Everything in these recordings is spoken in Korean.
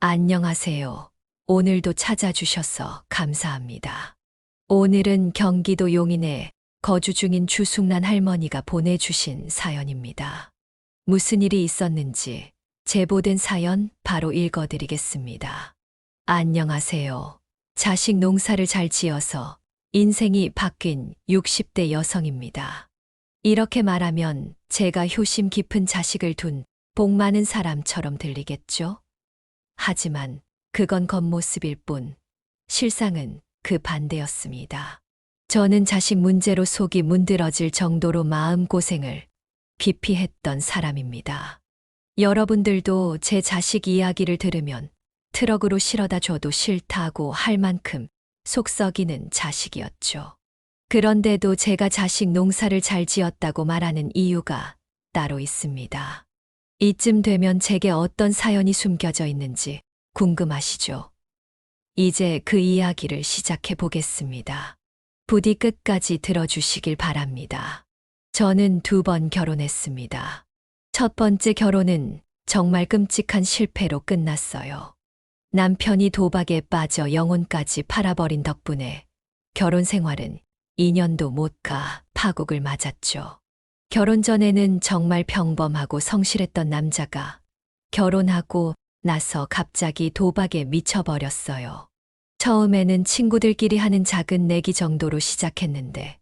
안녕하세요. 오늘도 찾아주셔서 감사합니다. 오늘은 경기도 용인에 거주 중인 주숙란 할머니가 보내주신 사연입니다. 무슨 일이 있었는지 제보된 사연 바로 읽어드리겠습니다. 안녕하세요. 자식 농사를 잘 지어서 인생이 바뀐 60대 여성입니다. 이렇게 말하면 제가 효심 깊은 자식을 둔 복 많은 사람처럼 들리겠죠? 하지만 그건 겉모습일 뿐 실상은 그 반대였습니다. 저는 자식 문제로 속이 문드러질 정도로 마음고생을 깊이 했던 사람입니다. 여러분들도 제 자식 이야기를 들으면 트럭으로 실어다 줘도 싫다고 할 만큼 속 썩이는 자식이었죠. 그런데도 제가 자식 농사를 잘 지었다고 말하는 이유가 따로 있습니다. 이쯤 되면 제게 어떤 사연이 숨겨져 있는지 궁금하시죠? 이제 그 이야기를 시작해 보겠습니다. 부디 끝까지 들어주시길 바랍니다. 저는 2번 결혼했습니다. 첫 번째 결혼은 정말 끔찍한 실패로 끝났어요. 남편이 도박에 빠져 영혼까지 팔아버린 덕분에 결혼 생활은 2년도 못 가 파국을 맞았죠. 결혼 전에는 정말 평범하고 성실했던 남자가 결혼하고 나서 갑자기 도박에 미쳐버렸어요. 처음에는 친구들끼리 하는 작은 내기 정도로 시작했는데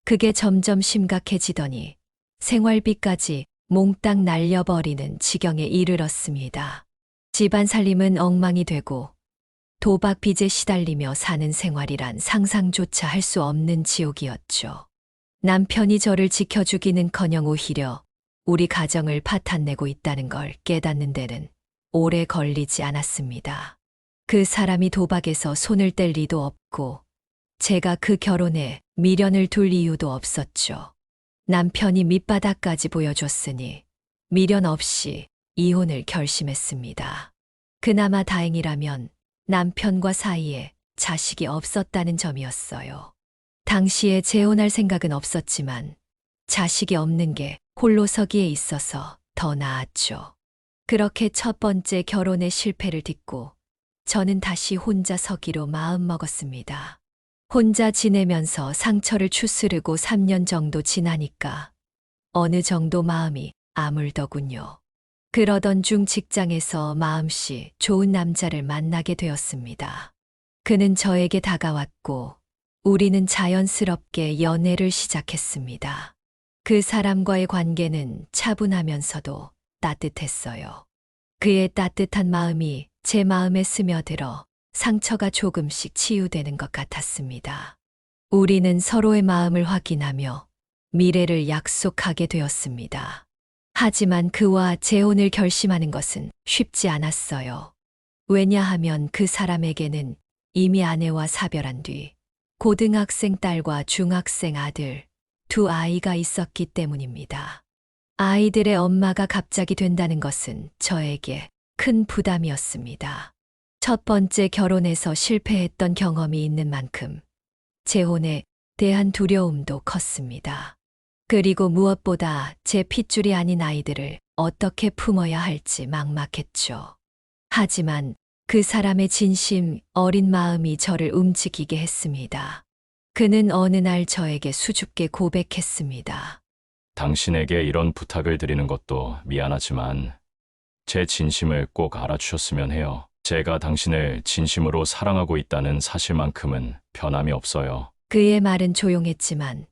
그게 점점 심각해지더니 생활비까지 몽땅 날려버리는 지경에 이르렀습니다. 집안 살림은 엉망이 되고 도박 빚에 시달리며 사는 생활이란 상상조차 할 수 없는 지옥이었죠. 남편이 저를 지켜주기는커녕 오히려 우리 가정을 파탄내고 있다는 걸 깨닫는 데는 오래 걸리지 않았습니다. 그 사람이 도박에서 손을 뗄 리도 없고 제가 그 결혼에 미련을 둘 이유도 없었죠. 남편이 밑바닥까지 보여줬으니 미련 없이 이혼을 결심했습니다. 그나마 다행이라면 남편과 사이에 자식이 없었다는 점이었어요. 당시에 재혼할 생각은 없었지만 자식이 없는 게 홀로 서기에 있어서 더 나았죠. 그렇게 첫 번째 결혼의 실패를 딛고 저는 다시 혼자 서기로 마음먹었습니다. 혼자 지내면서 상처를 추스르고 3년 정도 지나니까 어느 정도 마음이 아물더군요. 그러던 중 직장에서 마음씨 좋은 남자를 만나게 되었습니다. 그는 저에게 다가왔고 우리는 자연스럽게 연애를 시작했습니다. 그 사람과의 관계는 차분하면서도 따뜻했어요. 그의 따뜻한 마음이 제 마음에 스며들어 상처가 조금씩 치유되는 것 같았습니다. 우리는 서로의 마음을 확인하며 미래를 약속하게 되었습니다. 하지만 그와 재혼을 결심하는 것은 쉽지 않았어요. 왜냐하면 그 사람에게는 이미 아내와 사별한 뒤 고등학생 딸과 중학생 아들, 2 아이가 있었기 때문입니다. 아이들의 엄마가 갑자기 된다는 것은 저에게 큰 부담이었습니다. 첫 번째 결혼에서 실패했던 경험이 있는 만큼 재혼에 대한 두려움도 컸습니다. 그리고 무엇보다 제 핏줄이 아닌 아이들을 어떻게 품어야 할지 막막했죠. 하지만 그 사람의 진심 어린 마음이 저를 움직이게 했습니다. 그는 어느 날 저에게 수줍게 고백했습니다. 당신에게 이런 부탁을 드리는 것도 미안하지만 제 진심을 꼭 알아주셨으면 해요. 제가 당신을 진심으로 사랑하고 있다는 사실만큼은 변함이 없어요. 그의 말은 조용했지만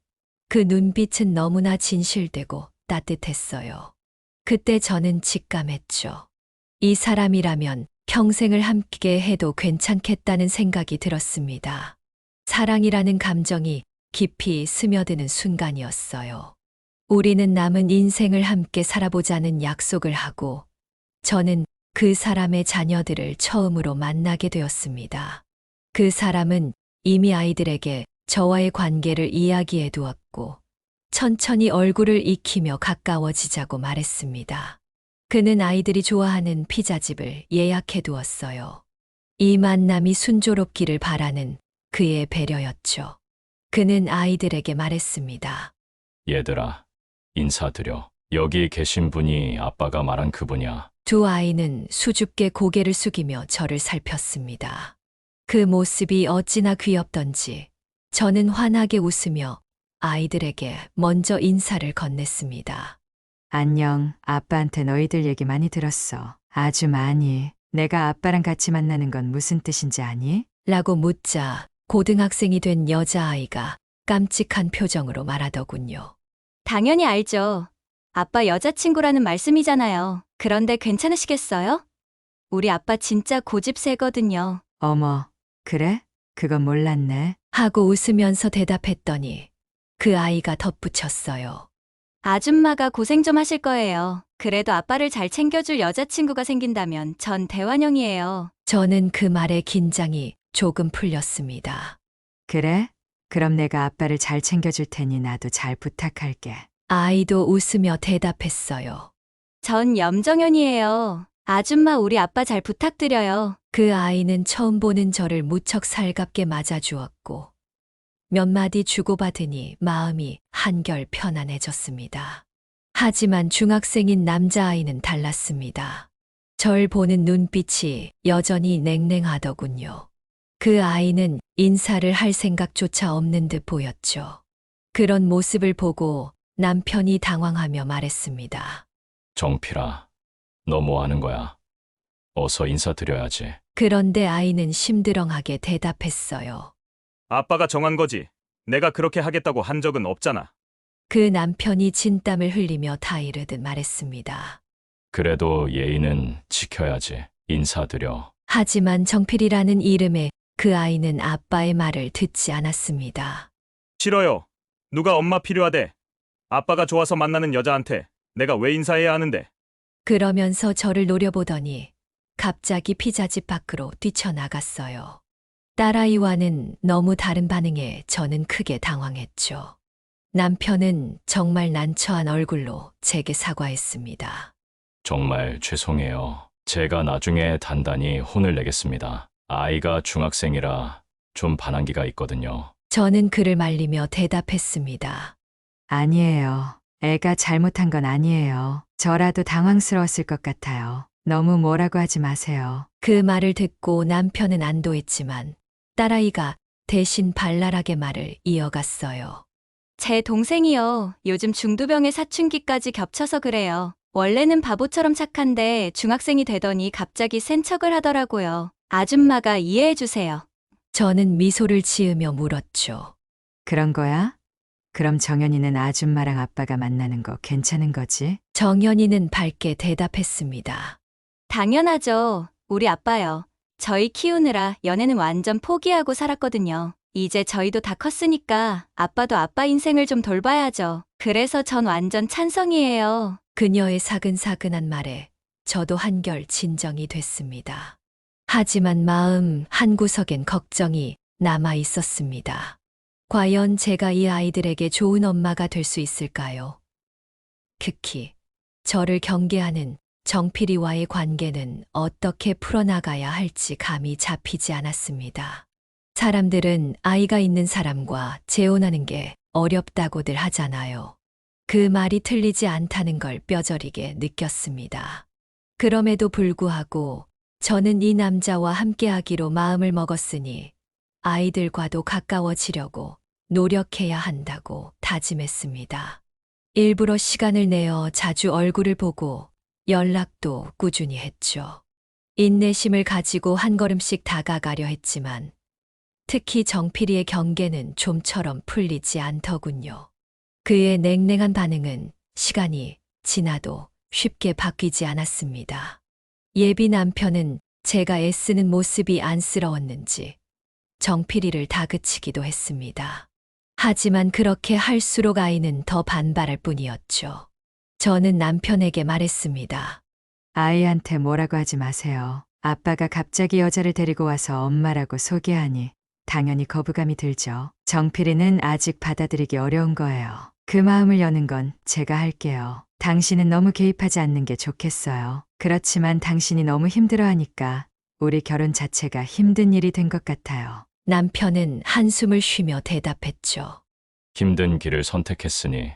그 눈빛은 너무나 진실되고 따뜻했어요. 그때 저는 직감했죠. 이 사람이라면 평생을 함께 해도 괜찮겠다는 생각이 들었습니다. 사랑이라는 감정이 깊이 스며드는 순간이었어요. 우리는 남은 인생을 함께 살아보자는 약속을 하고 저는 그 사람의 자녀들을 처음으로 만나게 되었습니다. 그 사람은 이미 아이들에게 저와의 관계를 이야기해 두었고 천천히 얼굴을 익히며 가까워지자고 말했습니다. 그는 아이들이 좋아하는 피자집을 예약해 두었어요. 이 만남이 순조롭기를 바라는 그의 배려였죠. 그는 아이들에게 말했습니다. 얘들아, 인사드려. 여기 계신 분이 아빠가 말한 그분이야. 두 아이는 수줍게 고개를 숙이며 저를 살폈습니다. 그 모습이 어찌나 귀엽던지 저는 환하게 웃으며 아이들에게 먼저 인사를 건넸습니다. 안녕, 아빠한테 너희들 얘기 많이 들었어. 아주 많이. 내가 아빠랑 같이 만나는 건 무슨 뜻인지 아니? 라고 묻자 고등학생이 된 여자아이가 깜찍한 표정으로 말하더군요. 당연히 알죠. 아빠 여자친구라는 말씀이잖아요. 그런데 괜찮으시겠어요? 우리 아빠 진짜 고집세거든요. 어머, 그래? 그건 몰랐네. 하고 웃으면서 대답했더니 그 아이가 덧붙였어요. 아줌마가 고생 좀 하실 거예요. 그래도 아빠를 잘 챙겨줄 여자친구가 생긴다면 전 대환영이에요. 저는 그 말에 긴장이 조금 풀렸습니다. 그래? 그럼 내가 아빠를 잘 챙겨줄 테니 나도 잘 부탁할게. 아이도 웃으며 대답했어요. 전 염정연이에요. 아줌마 우리 아빠 잘 부탁드려요. 그 아이는 처음 보는 저를 무척 살갑게 맞아주었고 몇 마디 주고받으니 마음이 한결 편안해졌습니다. 하지만 중학생인 남자아이는 달랐습니다. 절 보는 눈빛이 여전히 냉랭하더군요. 그 아이는 인사를 할 생각조차 없는 듯 보였죠. 그런 모습을 보고 남편이 당황하며 말했습니다. 정필아, 너 뭐 하는 거야? 어서 인사드려야지. 그런데 아이는 심드렁하게 대답했어요. 아빠가 정한 거지. 내가 그렇게 하겠다고 한 적은 없잖아. 그 남편이 진땀을 흘리며 타이르듯 말했습니다. 그래도 예의는 지켜야지. 인사드려. 하지만 정필이라는 이름에 그 아이는 아빠의 말을 듣지 않았습니다. 싫어요. 누가 엄마 필요하대. 아빠가 좋아서 만나는 여자한테 내가 왜 인사해야 하는데. 그러면서 저를 노려보더니 갑자기 피자집 밖으로 뛰쳐나갔어요. 딸아이와는 너무 다른 반응에 저는 크게 당황했죠. 남편은 정말 난처한 얼굴로 제게 사과했습니다. 정말 죄송해요. 제가 나중에 단단히 혼을 내겠습니다. 아이가 중학생이라 좀 반항기가 있거든요. 저는 그를 말리며 대답했습니다. 아니에요. 애가 잘못한 건 아니에요. 저라도 당황스러웠을 것 같아요. 너무 뭐라고 하지 마세요. 그 말을 듣고 남편은 안도했지만 딸아이가 대신 발랄하게 말을 이어갔어요. 제 동생이요. 요즘 중두병에 사춘기까지 겹쳐서 그래요. 원래는 바보처럼 착한데 중학생이 되더니 갑자기 센 척을 하더라고요. 아줌마가 이해해 주세요. 저는 미소를 지으며 물었죠. 그런 거야? 그럼 정연이는 아줌마랑 아빠가 만나는 거 괜찮은 거지? 정연이는 밝게 대답했습니다. 당연하죠. 우리 아빠요. 저희 키우느라 연애는 완전 포기하고 살았거든요. 이제 저희도 다 컸으니까 아빠도 아빠 인생을 좀 돌봐야죠. 그래서 전 완전 찬성이에요. 그녀의 사근사근한 말에 저도 한결 진정이 됐습니다. 하지만 마음 한구석엔 걱정이 남아 있었습니다. 과연 제가 이 아이들에게 좋은 엄마가 될 수 있을까요? 특히 저를 경계하는 정필이와의 관계는 어떻게 풀어나가야 할지 감이 잡히지 않았습니다. 사람들은 아이가 있는 사람과 재혼하는 게 어렵다고들 하잖아요. 그 말이 틀리지 않다는 걸 뼈저리게 느꼈습니다. 그럼에도 불구하고 저는 이 남자와 함께하기로 마음을 먹었으니 아이들과도 가까워지려고 노력해야 한다고 다짐했습니다. 일부러 시간을 내어 자주 얼굴을 보고 연락도 꾸준히 했죠. 인내심을 가지고 한 걸음씩 다가가려 했지만 특히 정필이의 경계는 좀처럼 풀리지 않더군요. 그의 냉랭한 반응은 시간이 지나도 쉽게 바뀌지 않았습니다. 예비 남편은 제가 애쓰는 모습이 안쓰러웠는지 정필이를 다그치기도 했습니다. 하지만 그렇게 할수록 아이는 더 반발할 뿐이었죠. 저는 남편에게 말했습니다. 아이한테 뭐라고 하지 마세요. 아빠가 갑자기 여자를 데리고 와서 엄마라고 소개하니 당연히 거부감이 들죠. 정필이는 아직 받아들이기 어려운 거예요. 그 마음을 여는 건 제가 할게요. 당신은 너무 개입하지 않는 게 좋겠어요. 그렇지만 당신이 너무 힘들어하니까 우리 결혼 자체가 힘든 일이 된 것 같아요. 남편은 한숨을 쉬며 대답했죠. 힘든 길을 선택했으니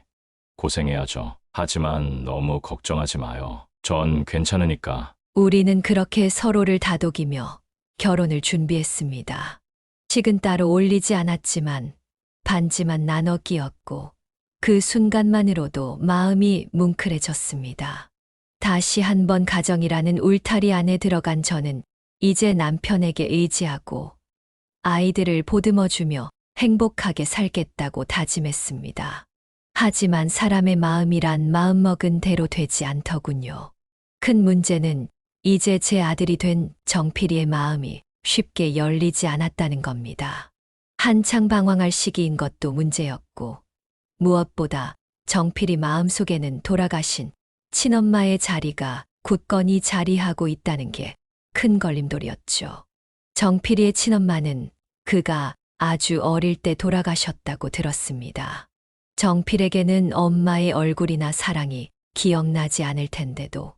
고생해야죠. 하지만 너무 걱정하지 마요. 전 괜찮으니까. 우리는 그렇게 서로를 다독이며 결혼을 준비했습니다. 식은 따로 올리지 않았지만 반지만 나눠 끼었고 그 순간만으로도 마음이 뭉클해졌습니다. 다시 한번 가정이라는 울타리 안에 들어간 저는 이제 남편에게 의지하고 아이들을 보듬어주며 행복하게 살겠다고 다짐했습니다. 하지만 사람의 마음이란 마음먹은 대로 되지 않더군요. 큰 문제는 이제 제 아들이 된 정필이의 마음이 쉽게 열리지 않았다는 겁니다. 한창 방황할 시기인 것도 문제였고, 무엇보다 정필이 마음속에는 돌아가신 친엄마의 자리가 굳건히 자리하고 있다는 게 큰 걸림돌이었죠. 정필이의 친엄마는 그가 아주 어릴 때 돌아가셨다고 들었습니다. 정필에게는 엄마의 얼굴이나 사랑이 기억나지 않을 텐데도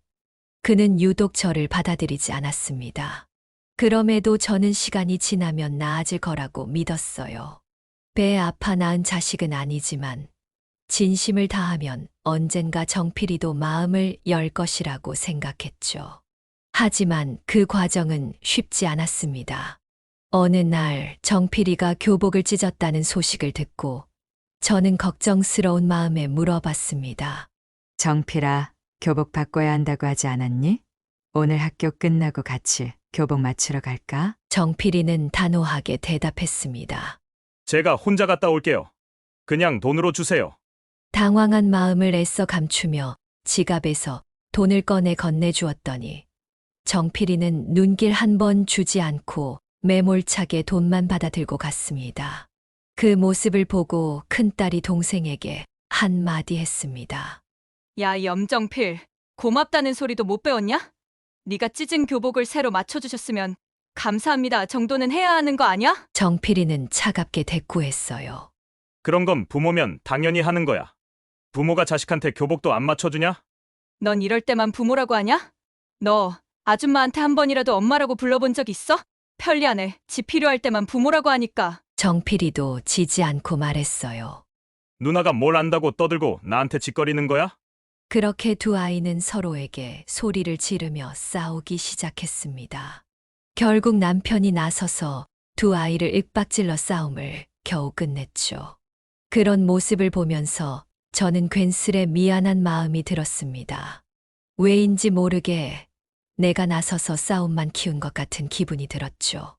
그는 유독 저를 받아들이지 않았습니다. 그럼에도 저는 시간이 지나면 나아질 거라고 믿었어요. 배 아파 낳은 자식은 아니지만 진심을 다하면 언젠가 정필이도 마음을 열 것이라고 생각했죠. 하지만 그 과정은 쉽지 않았습니다. 어느 날 정필이가 교복을 찢었다는 소식을 듣고 저는 걱정스러운 마음에 물어봤습니다. 정필아, 교복 바꿔야 한다고 하지 않았니? 오늘 학교 끝나고 같이 교복 맞추러 갈까? 정필이는 단호하게 대답했습니다. 제가 혼자 갔다 올게요. 그냥 돈으로 주세요. 당황한 마음을 애써 감추며 지갑에서 돈을 꺼내 건네주었더니 정필이는 눈길 한 번 주지 않고 매몰차게 돈만 받아 들고 갔습니다. 그 모습을 보고 큰딸이 동생에게 한마디 했습니다. 야, 염정필. 고맙다는 소리도 못 배웠냐? 네가 찢은 교복을 새로 맞춰주셨으면 감사합니다 정도는 해야 하는 거 아냐? 정필이는 차갑게 대꾸했어요. 그런 건 부모면 당연히 하는 거야. 부모가 자식한테 교복도 안 맞춰주냐? 넌 이럴 때만 부모라고 하냐? 너 아줌마한테 한 번이라도 엄마라고 불러본 적 있어? 편리하네. 집 필요할 때만 부모라고 하니까. 정필이도 지지 않고 말했어요. 누나가 뭘 안다고 떠들고 나한테 짓거리는 거야? 그렇게 두 아이는 서로에게 소리를 지르며 싸우기 시작했습니다. 결국 남편이 나서서 두 아이를 윽박질러 싸움을 겨우 끝냈죠. 그런 모습을 보면서 저는 괜스레 미안한 마음이 들었습니다. 왜인지 모르게 내가 나서서 싸움만 키운 것 같은 기분이 들었죠.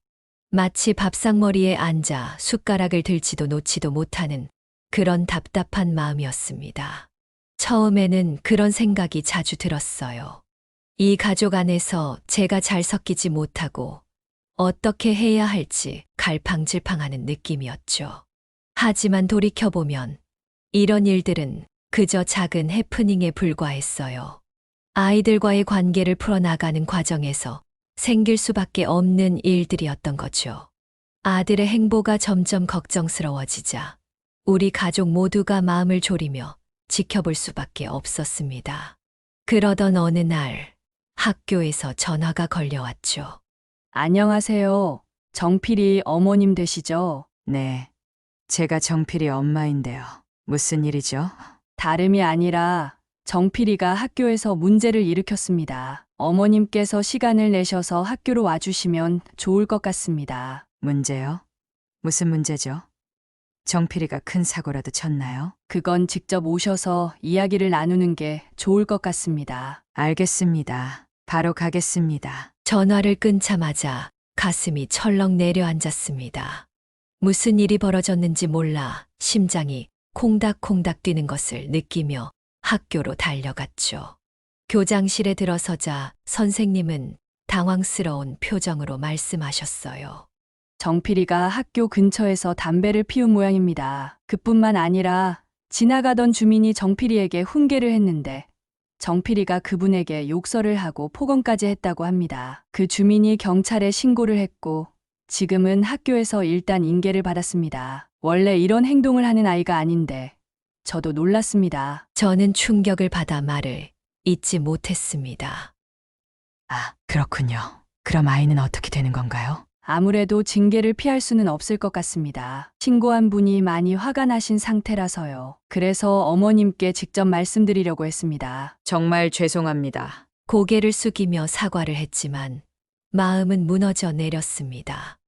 마치 밥상머리에 앉아 숟가락을 들지도 놓지도 못하는 그런 답답한 마음이었습니다. 처음에는 그런 생각이 자주 들었어요. 이 가족 안에서 제가 잘 섞이지 못하고 어떻게 해야 할지 갈팡질팡하는 느낌이었죠. 하지만 돌이켜보면 이런 일들은 그저 작은 해프닝에 불과했어요. 아이들과의 관계를 풀어나가는 과정에서 생길 수밖에 없는 일들이었던 거죠. 아들의 행보가 점점 걱정스러워지자 우리 가족 모두가 마음을 졸이며 지켜볼 수밖에 없었습니다. 그러던 어느 날 학교에서 전화가 걸려왔죠. 안녕하세요. 정필이 어머님 되시죠? 네, 제가 정필이 엄마인데요. 무슨 일이죠? 다름이 아니라 정필이가 학교에서 문제를 일으켰습니다. 어머님께서 시간을 내셔서 학교로 와주시면 좋을 것 같습니다. 문제요? 무슨 문제죠? 정필이가 큰 사고라도 쳤나요? 그건 직접 오셔서 이야기를 나누는 게 좋을 것 같습니다. 알겠습니다. 바로 가겠습니다. 전화를 끊자마자 가슴이 철렁 내려앉았습니다. 무슨 일이 벌어졌는지 몰라 심장이 콩닥콩닥 뛰는 것을 느끼며 학교로 달려갔죠. 교장실에 들어서자 선생님은 당황스러운 표정으로 말씀하셨어요. 정필이가 학교 근처에서 담배를 피운 모양입니다. 그뿐만 아니라 지나가던 주민이 정필이에게 훈계를 했는데 정필이가 그분에게 욕설을 하고 폭언까지 했다고 합니다. 그 주민이 경찰에 신고를 했고 지금은 학교에서 일단 인계를 받았습니다. 원래 이런 행동을 하는 아이가 아닌데 저도 놀랐습니다. 저는 충격을 받아 말을 잇지 못했습니다. 아, 그렇군요. 그럼 아이는 어떻게 되는 건가요? 아무래도 징계를 피할 수는 없을 것 같습니다. 신고한 분이 많이 화가 나신 상태라서요. 그래서 어머님께 직접 말씀드리려고 했습니다. 정말 죄송합니다. 고개를 숙이며 사과를 했지만 마음은 무너져 내렸습니다.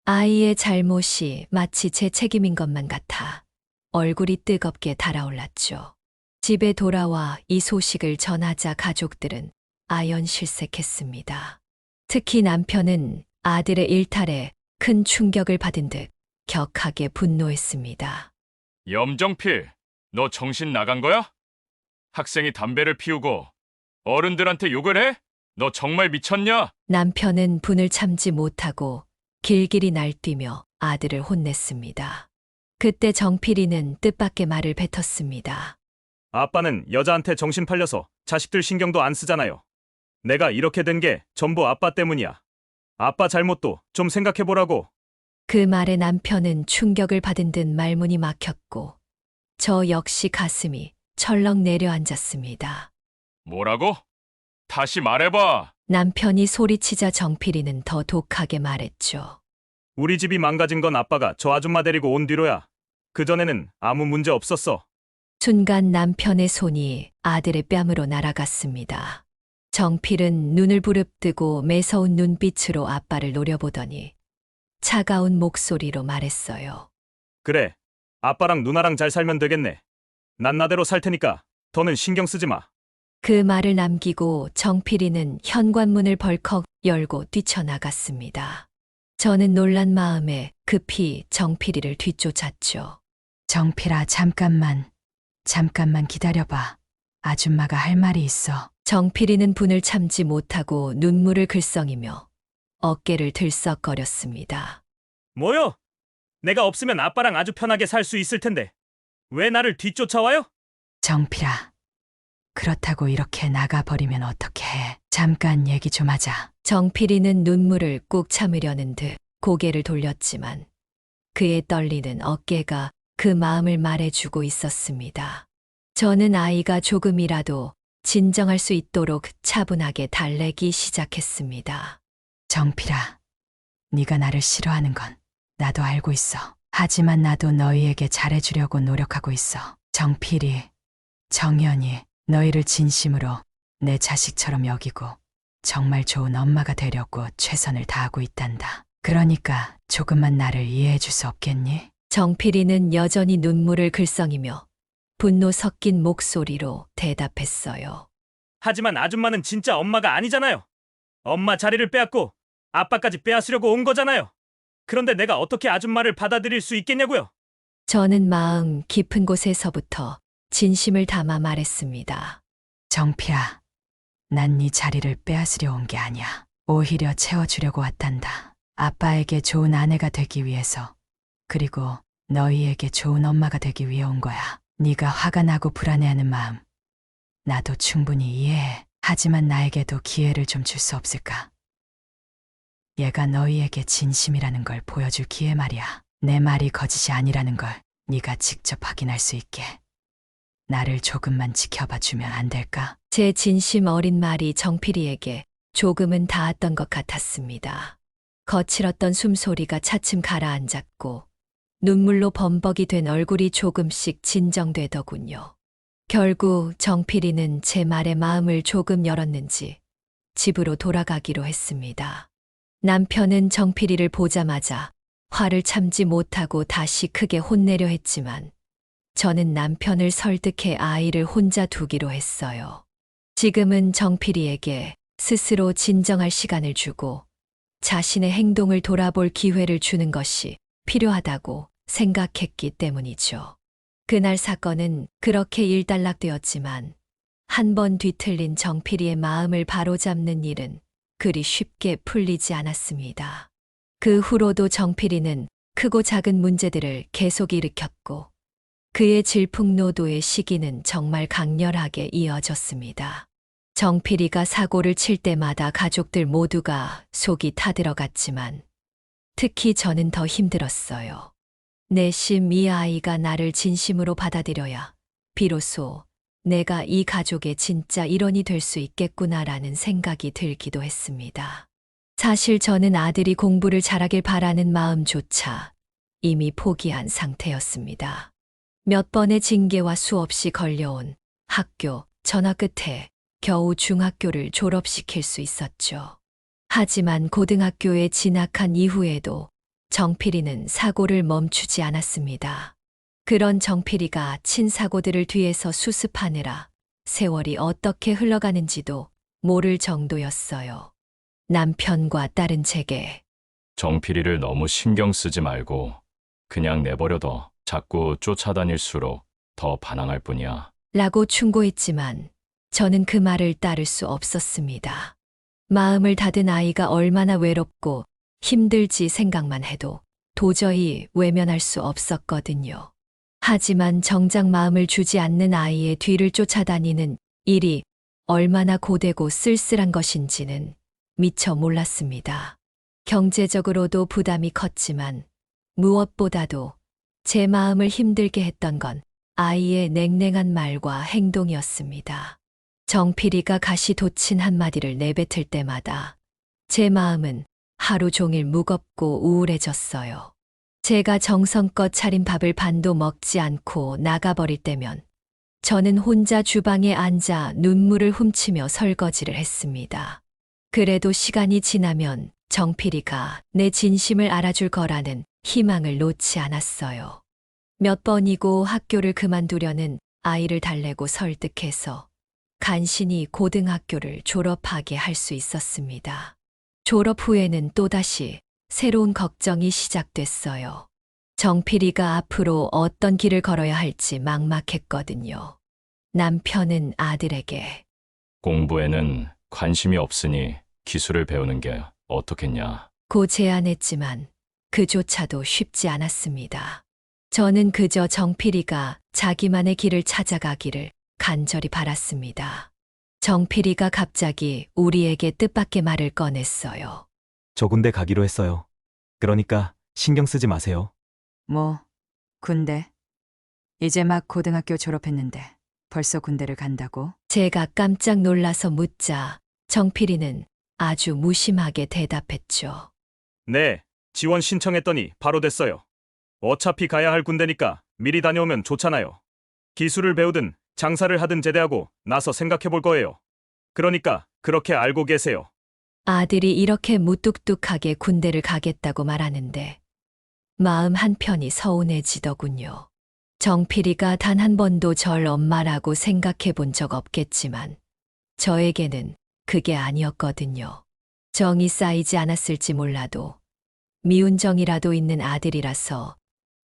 아이의 잘못이 마치 제 책임인 것만 같아 얼굴이 뜨겁게 달아올랐죠. 집에 돌아와 이 소식을 전하자 가족들은 아연실색했습니다. 특히 남편은 아들의 일탈에 큰 충격을 받은 듯 격하게 분노했습니다. 염정필, 너 정신 나간 거야? 학생이 담배를 피우고 어른들한테 욕을 해? 너 정말 미쳤냐? 남편은 분을 참지 못하고 길길이 날뛰며 아들을 혼냈습니다. 그때 정필이는 뜻밖의 말을 뱉었습니다. 아빠는 여자한테 정신 팔려서 자식들 신경도 안 쓰잖아요. 내가 이렇게 된 게 전부 아빠 때문이야. 아빠 잘못도 좀 생각해보라고. 그 말에 남편은 충격을 받은 듯 말문이 막혔고 저 역시 가슴이 철렁 내려앉았습니다. 뭐라고? 다시 말해봐. 남편이 소리치자 정필이는 더 독하게 말했죠. 우리 집이 망가진 건 아빠가 저 아줌마 데리고 온 뒤로야. 그전에는 아무 문제 없었어. 순간 남편의 손이 아들의 뺨으로 날아갔습니다. 정필은 눈을 부릅뜨고 매서운 눈빛으로 아빠를 노려보더니 차가운 목소리로 말했어요. 그래, 아빠랑 누나랑 잘 살면 되겠네. 난 나대로 살 테니까 더는 신경 쓰지 마. 그 말을 남기고 정필이는 현관문을 벌컥 열고 뛰쳐나갔습니다. 저는 놀란 마음에 급히 정필이를 뒤쫓았죠. 정필아, 잠깐만 기다려봐. 아줌마가 할 말이 있어. 정필이는 분을 참지 못하고 눈물을 글썽이며 어깨를 들썩거렸습니다. 뭐요? 내가 없으면 아빠랑 아주 편하게 살 수 있을 텐데 왜 나를 뒤쫓아와요? 정필아, 그렇다고 이렇게 나가버리면 어떡해. 잠깐 얘기 좀 하자. 정필이는 눈물을 꾹 참으려는 듯 고개를 돌렸지만 그의 떨리는 어깨가 그 마음을 말해주고 있었습니다. 저는 아이가 조금이라도 진정할 수 있도록 차분하게 달래기 시작했습니다. 정필아, 네가 나를 싫어하는 건 나도 알고 있어. 하지만 나도 너희에게 잘해주려고 노력하고 있어. 정필이, 정연이 너희를 진심으로 내 자식처럼 여기고 정말 좋은 엄마가 되려고 최선을 다하고 있단다. 그러니까 조금만 나를 이해해 줄 수 없겠니? 정필이는 여전히 눈물을 글썽이며 분노 섞인 목소리로 대답했어요. 하지만 아줌마는 진짜 엄마가 아니잖아요. 엄마 자리를 빼앗고 아빠까지 빼앗으려고 온 거잖아요. 그런데 내가 어떻게 아줌마를 받아들일 수 있겠냐고요? 저는 마음 깊은 곳에서부터 진심을 담아 말했습니다. 정필아, 난 네 자리를 빼앗으려 온 게 아니야. 오히려 채워주려고 왔단다. 아빠에게 좋은 아내가 되기 위해서, 그리고 너희에게 좋은 엄마가 되기 위해 온 거야. 네가 화가 나고 불안해하는 마음, 나도 충분히 이해해. 하지만 나에게도 기회를 좀 줄 수 없을까? 얘가 너희에게 진심이라는 걸 보여줄 기회 말이야. 내 말이 거짓이 아니라는 걸 네가 직접 확인할 수 있게. 나를 조금만 지켜봐 주면 안 될까? 제 진심 어린 말이 정필이에게 조금은 닿았던 것 같았습니다. 거칠었던 숨소리가 차츰 가라앉았고 눈물로 범벅이 된 얼굴이 조금씩 진정되더군요. 결국 정필이는 제 말에 마음을 조금 열었는지 집으로 돌아가기로 했습니다. 남편은 정필이를 보자마자 화를 참지 못하고 다시 크게 혼내려 했지만 저는 남편을 설득해 아이를 혼자 두기로 했어요. 지금은 정필이에게 스스로 진정할 시간을 주고 자신의 행동을 돌아볼 기회를 주는 것이 필요하다고 생각했기 때문이죠. 그날 사건은 그렇게 일단락되었지만 한 번 뒤틀린 정필이의 마음을 바로잡는 일은 그리 쉽게 풀리지 않았습니다. 그 후로도 정필이는 크고 작은 문제들을 계속 일으켰고 그의 질풍노도의 시기는 정말 강렬하게 이어졌습니다. 정필이가 사고를 칠 때마다 가족들 모두가 속이 타들어갔지만 특히 저는 더 힘들었어요. 내심 이 아이가 나를 진심으로 받아들여야 비로소 내가 이 가족의 진짜 일원이 될 수 있겠구나라는 생각이 들기도 했습니다. 사실 저는 아들이 공부를 잘하길 바라는 마음조차 이미 포기한 상태였습니다. 몇 번의 징계와 수없이 걸려온 학교, 전화 끝에 겨우 중학교를 졸업시킬 수 있었죠. 하지만 고등학교에 진학한 이후에도 정필이는 사고를 멈추지 않았습니다. 그런 정필이가 친 사고들을 뒤에서 수습하느라 세월이 어떻게 흘러가는지도 모를 정도였어요. 남편과 딸은 제게 정필이를 너무 신경 쓰지 말고 그냥 내버려둬. 자꾸 쫓아다닐수록 더 반항할 뿐이야. 라고 충고했지만 저는 그 말을 따를 수 없었습니다. 마음을 닫은 아이가 얼마나 외롭고 힘들지 생각만 해도 도저히 외면할 수 없었거든요. 하지만 정작 마음을 주지 않는 아이의 뒤를 쫓아다니는 일이 얼마나 고되고 쓸쓸한 것인지는 미처 몰랐습니다. 경제적으로도 부담이 컸지만 무엇보다도 제 마음을 힘들게 했던 건 아이의 냉랭한 말과 행동이었습니다. 정필이가 가시 돋친 한마디를 내뱉을 때마다 제 마음은 하루 종일 무겁고 우울해졌어요. 제가 정성껏 차린 밥을 반도 먹지 않고 나가버릴 때면 저는 혼자 주방에 앉아 눈물을 훔치며 설거지를 했습니다. 그래도 시간이 지나면 정필이가 내 진심을 알아줄 거라는 희망을 놓지 않았어요. 몇 번이고 학교를 그만두려는 아이를 달래고 설득해서 간신히 고등학교를 졸업하게 할 수 있었습니다. 졸업 후에는 또다시 새로운 걱정이 시작됐어요. 정필이가 앞으로 어떤 길을 걸어야 할지 막막했거든요. 남편은 아들에게 공부에는 관심이 없으니 기술을 배우는 게 어떻겠냐. 고 제안했지만 그조차도 쉽지 않았습니다. 저는 그저 정필이가 자기만의 길을 찾아가기를 간절히 바랐습니다. 정필이가 갑자기 우리에게 뜻밖의 말을 꺼냈어요. 저 군대 가기로 했어요. 그러니까 신경 쓰지 마세요. 뭐, 군대. 이제 막 고등학교 졸업했는데 벌써 군대를 간다고? 제가 깜짝 놀라서 묻자 정필이는 아주 무심하게 대답했죠. 네, 지원 신청했더니 바로 됐어요. 어차피 가야 할 군대니까 미리 다녀오면 좋잖아요. 기술을 배우든 장사를 하든 제대하고 나서 생각해 볼 거예요. 그러니까 그렇게 알고 계세요. 아들이 이렇게 무뚝뚝하게 군대를 가겠다고 말하는데 마음 한편이 서운해지더군요. 정필이가 단 한 번도 절 엄마라고 생각해 본 적 없겠지만 저에게는 그게 아니었거든요. 정이 쌓이지 않았을지 몰라도 미운 정이라도 있는 아들이라서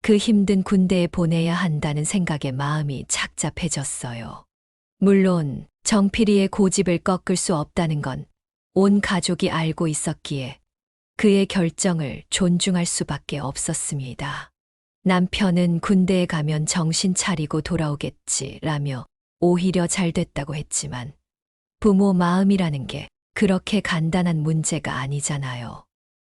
그 힘든 군대에 보내야 한다는 생각에 마음이 착잡해졌어요. 물론 정필이의 고집을 꺾을 수 없다는 건 온 가족이 알고 있었기에 그의 결정을 존중할 수밖에 없었습니다. 남편은 군대에 가면 정신 차리고 돌아오겠지라며 오히려 잘 됐다고 했지만 부모 마음이라는 게 그렇게 간단한 문제가 아니잖아요.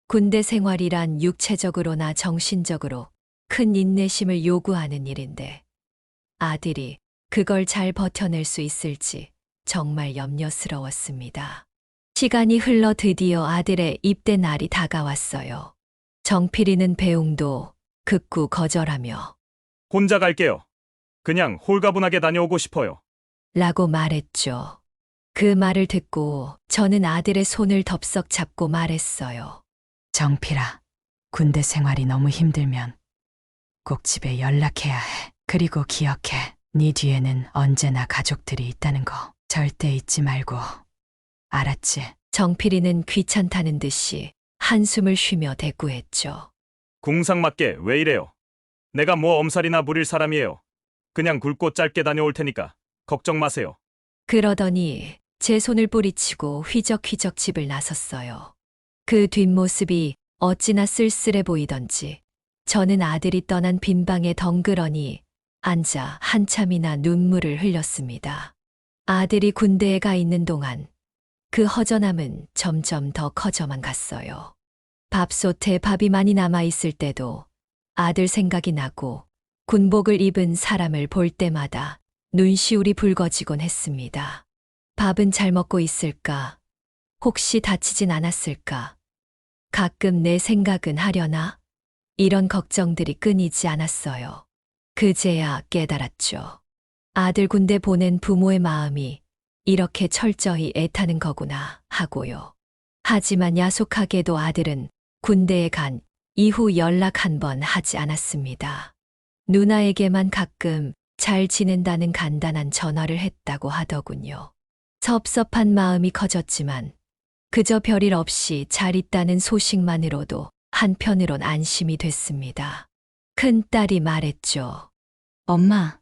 군대 생활이란 육체적으로나 정신적으로 큰 인내심을 요구하는 일인데 아들이 그걸 잘 버텨낼 수 있을지 정말 염려스러웠습니다. 시간이 흘러 드디어 아들의 입대 날이 다가왔어요. 정필이는 배웅도 극구 거절하며 혼자 갈게요. 그냥 홀가분하게 다녀오고 싶어요. 라고 말했죠. 그 말을 듣고 저는 아들의 손을 덥석 잡고 말했어요. 정필아, 군대 생활이 너무 힘들면 꼭 집에 연락해야 해. 그리고 기억해. 네 뒤에는 언제나 가족들이 있다는 거 절대 잊지 말고. 알았지? 정필이는 귀찮다는 듯이 한숨을 쉬며 대꾸했죠. 궁상맞게 왜 이래요? 내가 뭐 엄살이나 부릴 사람이에요. 그냥 굵고 짧게 다녀올 테니까 걱정 마세요. 그러더니 제 손을 뿌리치고 휘적휘적 집을 나섰어요. 그 뒷모습이 어찌나 쓸쓸해 보이던지 저는 아들이 떠난 빈방에 덩그러니 앉아 한참이나 눈물을 흘렸습니다. 아들이 군대에 가 있는 동안 그 허전함은 점점 더 커져만 갔어요. 밥솥에 밥이 많이 남아있을 때도 아들 생각이 나고 군복을 입은 사람을 볼 때마다 눈시울이 붉어지곤 했습니다. 밥은 잘 먹고 있을까? 혹시 다치진 않았을까? 가끔 내 생각은 하려나? 이런 걱정들이 끊이지 않았어요. 그제야 깨달았죠. 아들 군대 보낸 부모의 마음이 이렇게 철저히 애타는 거구나 하고요. 하지만 야속하게도 아들은 군대에 간 이후 연락 한 번 하지 않았습니다. 누나에게만 가끔 잘 지낸다는 간단한 전화를 했다고 하더군요. 섭섭한 마음이 커졌지만 그저 별일 없이 잘 있다는 소식만으로도 한편으론 안심이 됐습니다. 큰딸이 말했죠. 엄마,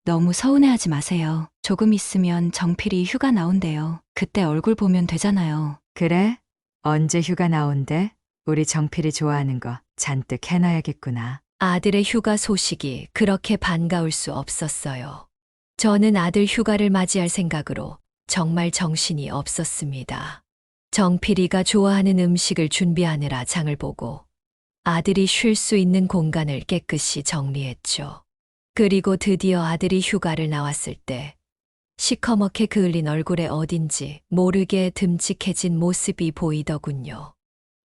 너무 서운해하지 마세요. 조금 있으면 정필이 휴가 나온대요. 그때 얼굴 보면 되잖아요. 그래? 언제 휴가 나온대? 우리 정필이 좋아하는 거 잔뜩 해놔야겠구나. 아들의 휴가 소식이 그렇게 반가울 수 없었어요. 저는 아들 휴가를 맞이할 생각으로 정말 정신이 없었습니다. 정필이가 좋아하는 음식을 준비하느라 장을 보고 아들이 쉴 수 있는 공간을 깨끗이 정리했죠. 그리고 드디어 아들이 휴가를 나왔을 때 시커멓게 그을린 얼굴에 어딘지 모르게 듬직해진 모습이 보이더군요.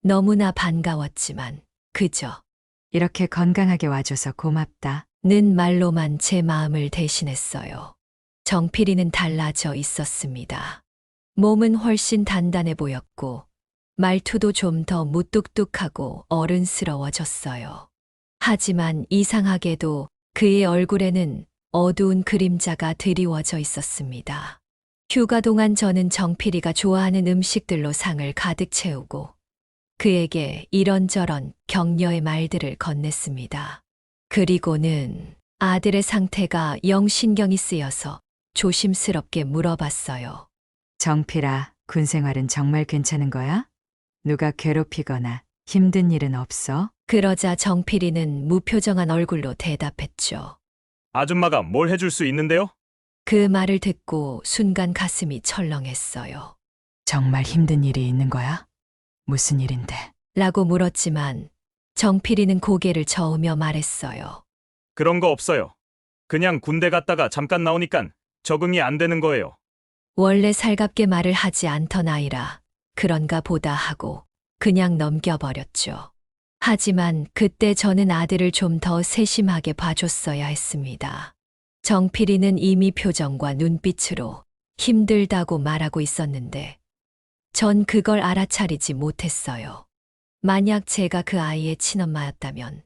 너무나 반가웠지만 그저 이렇게 건강하게 와줘서 고맙다. 는 말로만 제 마음을 대신했어요. 정필이는 달라져 있었습니다. 몸은 훨씬 단단해 보였고 말투도 좀 더 무뚝뚝하고 어른스러워졌어요. 하지만 이상하게도 그의 얼굴에는 어두운 그림자가 드리워져 있었습니다. 휴가 동안 저는 정필이가 좋아하는 음식들로 상을 가득 채우고 그에게 이런저런 격려의 말들을 건넸습니다. 그리고는 아들의 상태가 영 신경이 쓰여서 조심스럽게 물어봤어요. 정필아, 군 생활은 정말 괜찮은 거야? 누가 괴롭히거나 힘든 일은 없어? 그러자 정필이는 무표정한 얼굴로 대답했죠. 아줌마가 뭘 해줄 수 있는데요? 그 말을 듣고 순간 가슴이 철렁했어요. 정말 힘든 일이 있는 거야? 무슨 일인데? 라고 물었지만 정필이는 고개를 저으며 말했어요. 그런 거 없어요. 그냥 군대 갔다가 잠깐 나오니깐 적응이 안 되는 거예요. 원래 살갑게 말을 하지 않던 아이라 그런가 보다 하고 그냥 넘겨버렸죠. 하지만 그때 저는 아들을 좀 더 세심하게 봐줬어야 했습니다. 정필이는 이미 표정과 눈빛으로 힘들다고 말하고 있었는데 전 그걸 알아차리지 못했어요. 만약 제가 그 아이의 친엄마였다면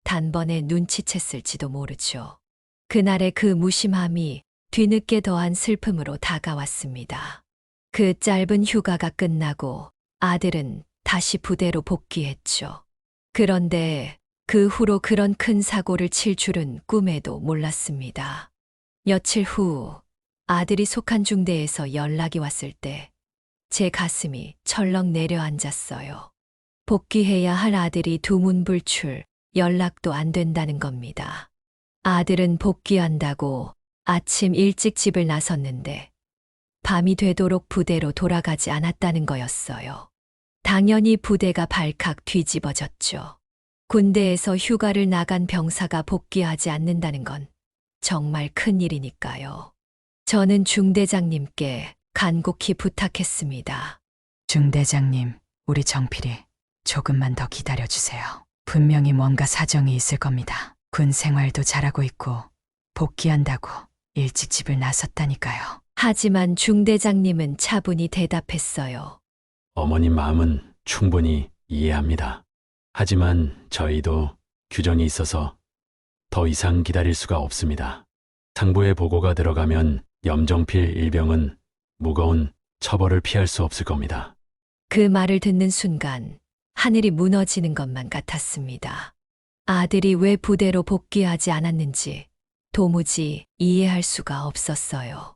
단번에 눈치챘을지도 모르죠. 그날의 그 무심함이 뒤늦게 더한 슬픔으로 다가왔습니다. 그 짧은 휴가가 끝나고 아들은 다시 부대로 복귀했죠. 그런데 그 후로 그런 큰 사고를 칠 줄은 꿈에도 몰랐습니다. 며칠 후 아들이 속한 중대에서 연락이 왔을 때 제 가슴이 철렁 내려앉았어요. 복귀해야 할 아들이 두문불출, 연락도 안 된다는 겁니다. 아들은 복귀한다고 아침 일찍 집을 나섰는데 밤이 되도록 부대로 돌아가지 않았다는 거였어요. 당연히 부대가 발칵 뒤집어졌죠. 군대에서 휴가를 나간 병사가 복귀하지 않는다는 건 정말 큰일이니까요. 저는 중대장님께 간곡히 부탁했습니다. 중대장님, 우리 정필이 조금만 더 기다려주세요. 분명히 뭔가 사정이 있을 겁니다. 군 생활도 잘하고 있고 복귀한다고 일찍 집을 나섰다니까요. 하지만 중대장님은 차분히 대답했어요. 어머님 마음은 충분히 이해합니다. 하지만 저희도 규정이 있어서 더 이상 기다릴 수가 없습니다. 상부에 보고가 들어가면 염정필 일병은 무거운 처벌을 피할 수 없을 겁니다. 그 말을 듣는 순간 하늘이 무너지는 것만 같았습니다. 아들이 왜 부대로 복귀하지 않았는지 도무지 이해할 수가 없었어요.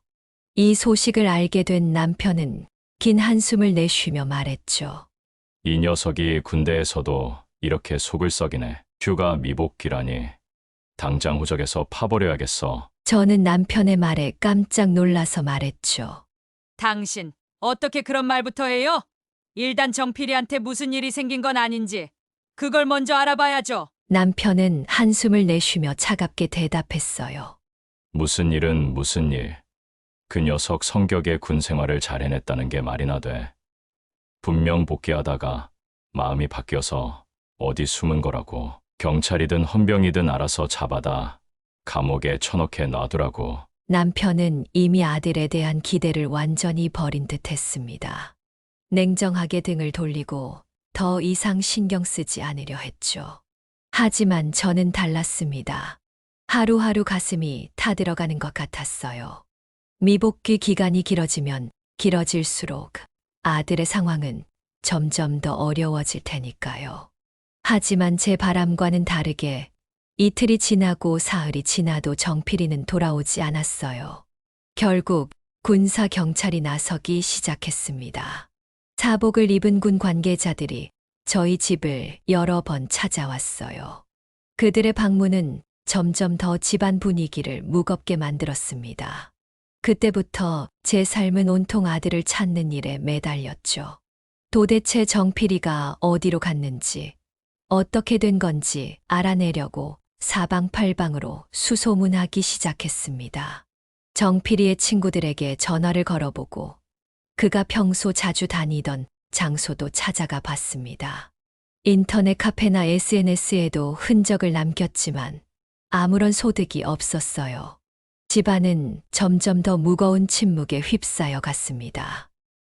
이 소식을 알게 된 남편은 긴 한숨을 내쉬며 말했죠. 이 녀석이 군대에서도 이렇게 속을 썩이네. 휴가 미복귀라니. 당장 호적에서 파버려야겠어. 저는 남편의 말에 깜짝 놀라서 말했죠. 당신, 어떻게 그런 말부터 해요? 일단 정필이한테 무슨 일이 생긴 건 아닌지 그걸 먼저 알아봐야죠. 남편은 한숨을 내쉬며 차갑게 대답했어요. 무슨 일은 무슨 일. 그 녀석 성격에 군 생활을 잘 해냈다는 게 말이나 돼. 분명 복귀하다가 마음이 바뀌어서 어디 숨은 거라고. 경찰이든 헌병이든 알아서 잡아다 감옥에 쳐넣게 놔두라고. 남편은 이미 아들에 대한 기대를 완전히 버린 듯 했습니다. 냉정하게 등을 돌리고 더 이상 신경 쓰지 않으려 했죠. 하지만 저는 달랐습니다. 하루하루 가슴이 타들어가는 것 같았어요. 미복귀 기간이 길어지면 길어질수록 아들의 상황은 점점 더 어려워질 테니까요. 하지만 제 바람과는 다르게 이틀이 지나고 사흘이 지나도 정필이는 돌아오지 않았어요. 결국 군사 경찰이 나서기 시작했습니다. 사복을 입은 군 관계자들이 저희 집을 여러 번 찾아왔어요. 그들의 방문은 점점 더 집안 분위기를 무겁게 만들었습니다. 그때부터 제 삶은 온통 아들을 찾는 일에 매달렸죠. 도대체 정필이가 어디로 갔는지, 어떻게 된 건지 알아내려고 사방팔방으로 수소문하기 시작했습니다. 정필이의 친구들에게 전화를 걸어보고 그가 평소 자주 다니던 장소도 찾아가 봤습니다. 인터넷 카페나 SNS에도 흔적을 남겼지만 아무런 소득이 없었어요. 집안은 점점 더 무거운 침묵에 휩싸여 갔습니다.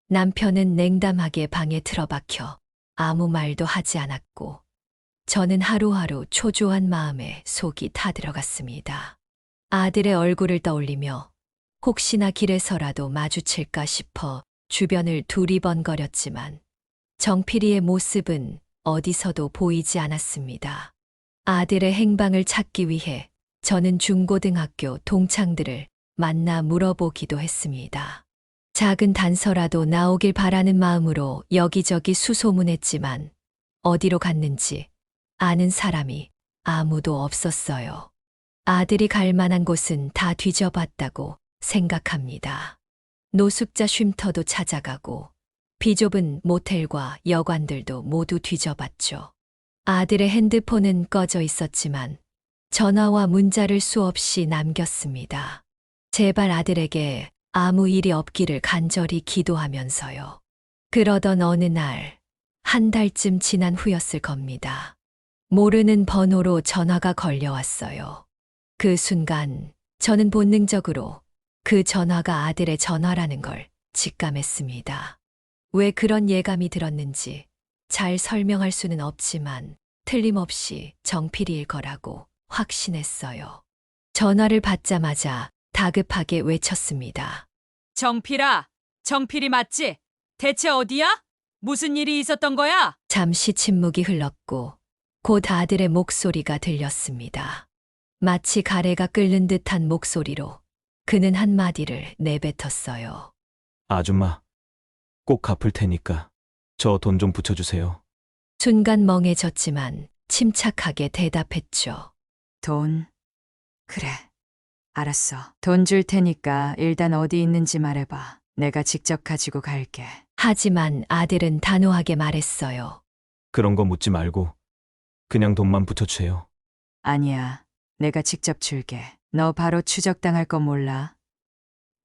남편은 냉담하게 방에 틀어박혀 아무 말도 하지 않았고 저는 하루하루 초조한 마음에 속이 타들어갔습니다. 아들의 얼굴을 떠올리며 혹시나 길에서라도 마주칠까 싶어 주변을 두리번거렸지만 정필이의 모습은 어디서도 보이지 않았습니다. 아들의 행방을 찾기 위해 저는 중고등학교 동창들을 만나 물어보기도 했습니다. 작은 단서라도 나오길 바라는 마음으로 여기저기 수소문했지만 어디로 갔는지 아는 사람이 아무도 없었어요. 아들이 갈 만한 곳은 다 뒤져봤다고 생각합니다. 노숙자 쉼터도 찾아가고 비좁은 모텔과 여관들도 모두 뒤져봤죠. 아들의 핸드폰은 꺼져 있었지만 전화와 문자를 수없이 남겼습니다. 제발 아들에게 아무 일이 없기를 간절히 기도하면서요. 그러던 어느 날, 한 달쯤 지난 후였을 겁니다. 모르는 번호로 전화가 걸려왔어요. 그 순간 저는 본능적으로 그 전화가 아들의 전화라는 걸 직감했습니다. 왜 그런 예감이 들었는지 잘 설명할 수는 없지만 틀림없이 정필이일 거라고 확신했어요. 전화를 받자마자 다급하게 외쳤습니다. 정필아, 정필이 맞지? 대체 어디야? 무슨 일이 있었던 거야? 잠시 침묵이 흘렀고 곧 아들의 목소리가 들렸습니다. 마치 가래가 끓는 듯한 목소리로 그는 한마디를 내뱉었어요. 아줌마, 꼭 갚을 테니까 저 돈 좀 붙여주세요. 순간 멍해졌지만 침착하게 대답했죠. 돈? 그래. 알았어. 돈 줄 테니까 일단 어디 있는지 말해봐. 내가 직접 가지고 갈게. 하지만 아들은 단호하게 말했어요. 그런 거 묻지 말고 그냥 돈만 붙여주세요. 아니야. 내가 직접 줄게. 너 바로 추적당할 거 몰라?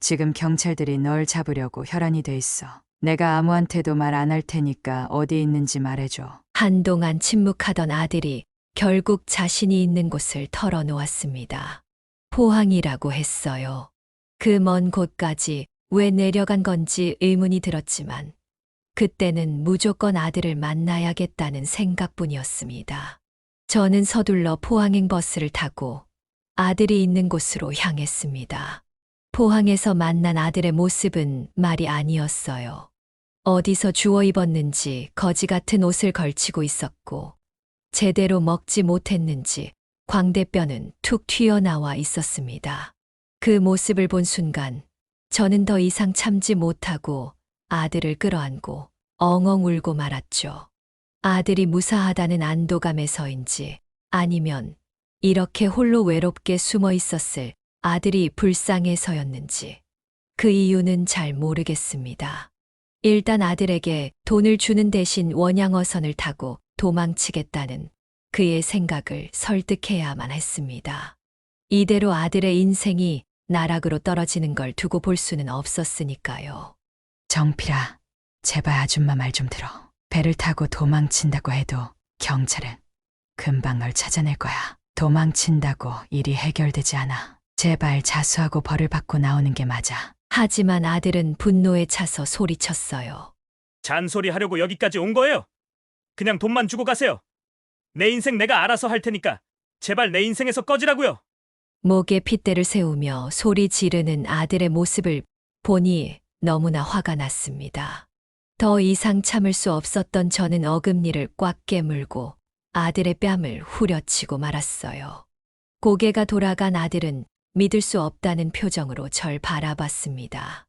지금 경찰들이 널 잡으려고 혈안이 돼 있어. 내가 아무한테도 말 안 할 테니까 어디 있는지 말해줘. 한동안 침묵하던 아들이 결국 자신이 있는 곳을 털어놓았습니다. 포항이라고 했어요. 그 먼 곳까지 왜 내려간 건지 의문이 들었지만 그때는 무조건 아들을 만나야겠다는 생각뿐이었습니다. 저는 서둘러 포항행 버스를 타고 아들이 있는 곳으로 향했습니다. 포항에서 만난 아들의 모습은 말이 아니었어요. 어디서 주워 입었는지 거지 같은 옷을 걸치고 있었고 제대로 먹지 못했는지 광대뼈는 툭 튀어나와 있었습니다. 그 모습을 본 순간 저는 더 이상 참지 못하고 아들을 끌어안고 엉엉 울고 말았죠. 아들이 무사하다는 안도감에서인지 아니면 이렇게 홀로 외롭게 숨어 있었을 아들이 불쌍해서였는지 그 이유는 잘 모르겠습니다. 일단 아들에게 돈을 주는 대신 원양어선을 타고 도망치겠다는 그의 생각을 설득해야만 했습니다. 이대로 아들의 인생이 나락으로 떨어지는 걸 두고 볼 수는 없었으니까요. 정필아, 제발 아줌마 말 좀 들어. 배를 타고 도망친다고 해도 경찰은 금방 널 찾아낼 거야. 도망친다고 일이 해결되지 않아. 제발 자수하고 벌을 받고 나오는 게 맞아. 하지만 아들은 분노에 차서 소리쳤어요. 잔소리 하려고 여기까지 온 거예요. 그냥 돈만 주고 가세요. 내 인생 내가 알아서 할 테니까 제발 내 인생에서 꺼지라고요. 목에 핏대를 세우며 소리 지르는 아들의 모습을 보니 너무나 화가 났습니다. 더 이상 참을 수 없었던 저는 어금니를 꽉 깨물고 아들의 뺨을 후려치고 말았어요. 고개가 돌아간 아들은 믿을 수 없다는 표정으로 절 바라봤습니다.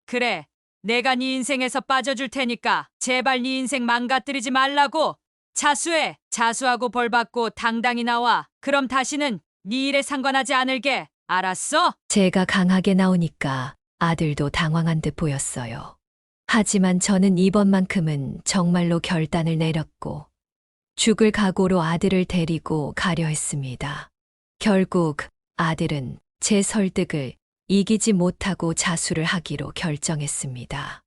그래, 내가 네 인생에서 빠져줄 테니까 제발 네 인생 망가뜨리지 말라고. 자수해. 자수하고 벌 받고 당당히 나와. 그럼 다시는 네 일에 상관하지 않을게. 알았어? 제가 강하게 나오니까 아들도 당황한 듯 보였어요. 하지만 저는 이번만큼은 정말로 결단을 내렸고 죽을 각오로 아들을 데리고 가려 했습니다. 결국 아들은 제 설득을 이기지 못하고 자수를 하기로 결정했습니다.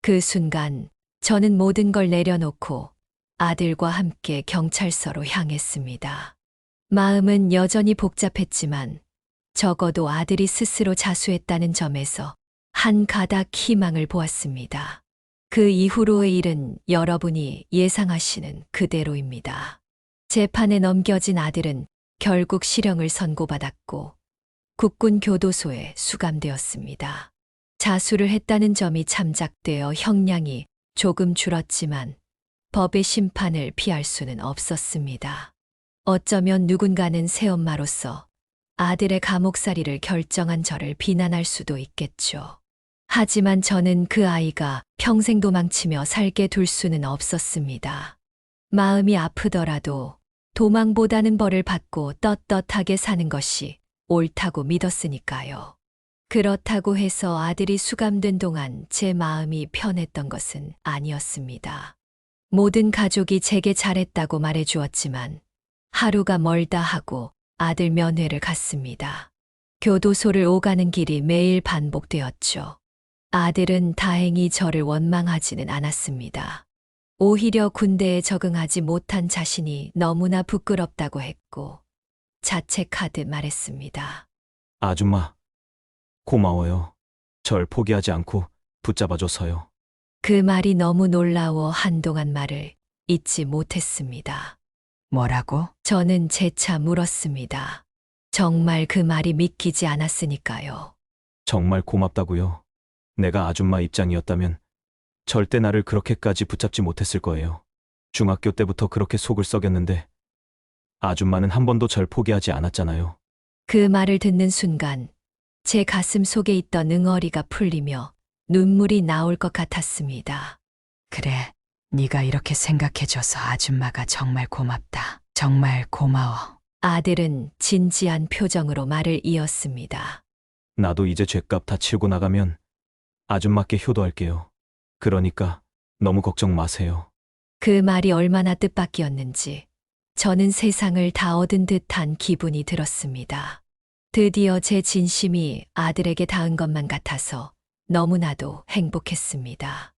그 순간 저는 모든 걸 내려놓고 아들과 함께 경찰서로 향했습니다. 마음은 여전히 복잡했지만 적어도 아들이 스스로 자수했다는 점에서 한 가닥 희망을 보았습니다. 그 이후로의 일은 여러분이 예상하시는 그대로입니다. 재판에 넘겨진 아들은 결국 실형을 선고받았고 국군교도소에 수감되었습니다. 자수를 했다는 점이 참작되어 형량이 조금 줄었지만 법의 심판을 피할 수는 없었습니다. 어쩌면 누군가는 새엄마로서 아들의 감옥살이를 결정한 저를 비난할 수도 있겠죠. 하지만 저는 그 아이가 평생 도망치며 살게 둘 수는 없었습니다. 마음이 아프더라도 도망보다는 벌을 받고 떳떳하게 사는 것이 옳다고 믿었으니까요. 그렇다고 해서 아들이 수감된 동안 제 마음이 편했던 것은 아니었습니다. 모든 가족이 제게 잘했다고 말해주었지만 하루가 멀다 하고 아들 면회를 갔습니다. 교도소를 오가는 길이 매일 반복되었죠. 아들은 다행히 저를 원망하지는 않았습니다. 오히려 군대에 적응하지 못한 자신이 너무나 부끄럽다고 했고 자책하듯 말했습니다. 아줌마, 고마워요. 절 포기하지 않고 붙잡아줘서요. 그 말이 너무 놀라워 한동안 말을 잇지 못했습니다. 뭐라고? 저는 재차 물었습니다. 정말 그 말이 믿기지 않았으니까요. 정말 고맙다고요. 내가 아줌마 입장이었다면 절대 나를 그렇게까지 붙잡지 못했을 거예요. 중학교 때부터 그렇게 속을 썩였는데 아줌마는 한 번도 절 포기하지 않았잖아요. 그 말을 듣는 순간 제 가슴 속에 있던 응어리가 풀리며 눈물이 나올 것 같았습니다. 그래, 네가 이렇게 생각해줘서 아줌마가 정말 고맙다. 정말 고마워. 아들은 진지한 표정으로 말을 이었습니다. 나도 이제 죗값 다 치우고 나가면 아줌마께 효도할게요. 그러니까 너무 걱정 마세요. 그 말이 얼마나 뜻밖이었는지 저는 세상을 다 얻은 듯한 기분이 들었습니다. 드디어 제 진심이 아들에게 닿은 것만 같아서 너무나도 행복했습니다.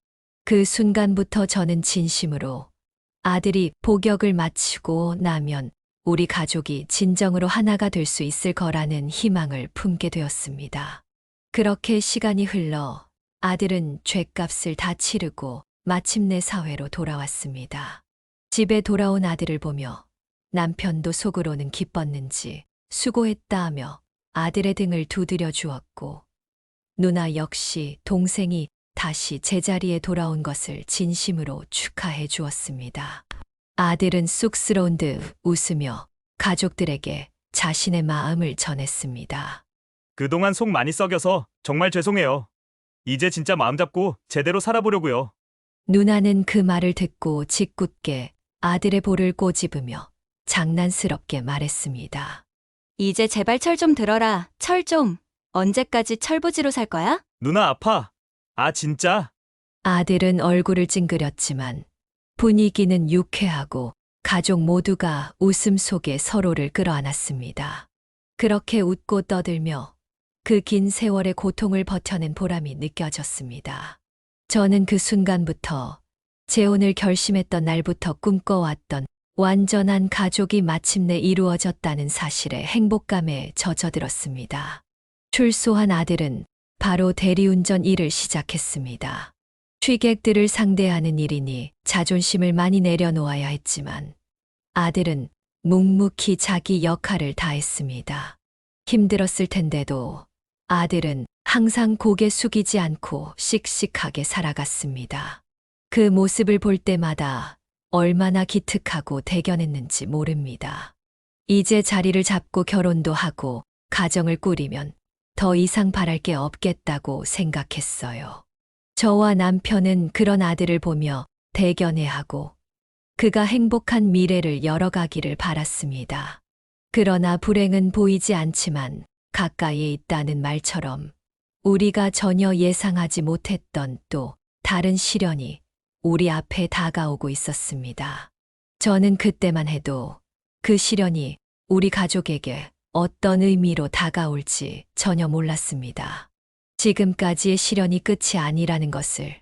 그 순간부터 저는 진심으로 아들이 복역을 마치고 나면 우리 가족이 진정으로 하나가 될 수 있을 거라는 희망을 품게 되었습니다. 그렇게 시간이 흘러 아들은 죗값을 다 치르고 마침내 사회로 돌아왔습니다. 집에 돌아온 아들을 보며 남편도 속으로는 기뻤는지 수고했다 하며 아들의 등을 두드려 주었고 누나 역시 동생이 다시 제자리에 돌아온 것을 진심으로 축하해 주었습니다. 아들은 쑥스러운 듯 웃으며 가족들에게 자신의 마음을 전했습니다. 그동안 속 많이 썩여서 정말 죄송해요. 이제 진짜 마음 잡고 제대로 살아보려고요. 누나는 그 말을 듣고 짓궂게 아들의 볼을 꼬집으며 장난스럽게 말했습니다. 이제 제발 철 좀 들어라. 철 좀. 언제까지 철부지로 살 거야? 누나 아파. 아 진짜? 아들은 얼굴을 찡그렸지만 분위기는 유쾌하고 가족 모두가 웃음 속에 서로를 끌어안았습니다. 그렇게 웃고 떠들며 그 긴 세월의 고통을 버텨낸 보람이 느껴졌습니다. 저는 그 순간부터 재혼을 결심했던 날부터 꿈꿔왔던 완전한 가족이 마침내 이루어졌다는 사실에 행복감에 젖어들었습니다. 출소한 아들은 바로 대리운전 일을 시작했습니다. 취객들을 상대하는 일이니 자존심을 많이 내려놓아야 했지만 아들은 묵묵히 자기 역할을 다했습니다. 힘들었을 텐데도 아들은 항상 고개 숙이지 않고 씩씩하게 살아갔습니다. 그 모습을 볼 때마다 얼마나 기특하고 대견했는지 모릅니다. 이제 자리를 잡고 결혼도 하고 가정을 꾸리면 더 이상 바랄 게 없겠다고 생각했어요. 저와 남편은 그런 아들을 보며 대견해하고 그가 행복한 미래를 열어가기를 바랐습니다. 그러나 불행은 보이지 않지만 가까이에 있다는 말처럼 우리가 전혀 예상하지 못했던 또 다른 시련이 우리 앞에 다가오고 있었습니다. 저는 그때만 해도 그 시련이 우리 가족에게 어떤 의미로 다가올지 전혀 몰랐습니다. 지금까지의 시련이 끝이 아니라는 것을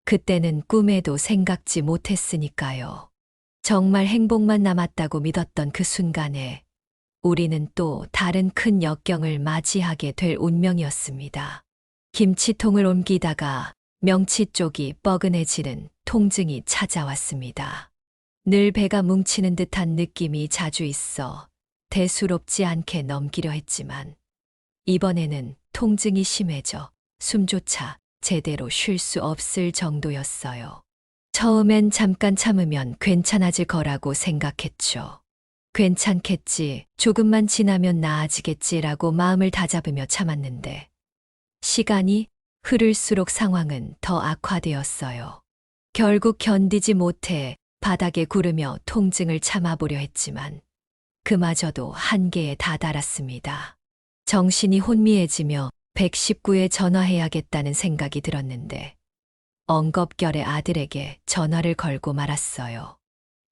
그때는 꿈에도 생각지 못했으니까요. 정말 행복만 남았다고 믿었던 그 순간에 우리는 또 다른 큰 역경을 맞이하게 될 운명이었습니다. 김치통을 옮기다가 명치 쪽이 뻐근해지는 통증이 찾아왔습니다. 늘 배가 뭉치는 듯한 느낌이 자주 있어 대수롭지 않게 넘기려 했지만 이번에는 통증이 심해져 숨조차 제대로 쉴 수 없을 정도였어요. 처음엔 잠깐 참으면 괜찮아질 거라고 생각했죠. 괜찮겠지, 조금만 지나면 나아지겠지라고 마음을 다잡으며 참았는데 시간이 흐를수록 상황은 더 악화되었어요. 결국 견디지 못해 바닥에 구르며 통증을 참아보려 했지만 그마저도 한계에 다다랐습니다. 정신이 혼미해지며 119에 전화해야겠다는 생각이 들었는데 엉겁결에 아들에게 전화를 걸고 말았어요.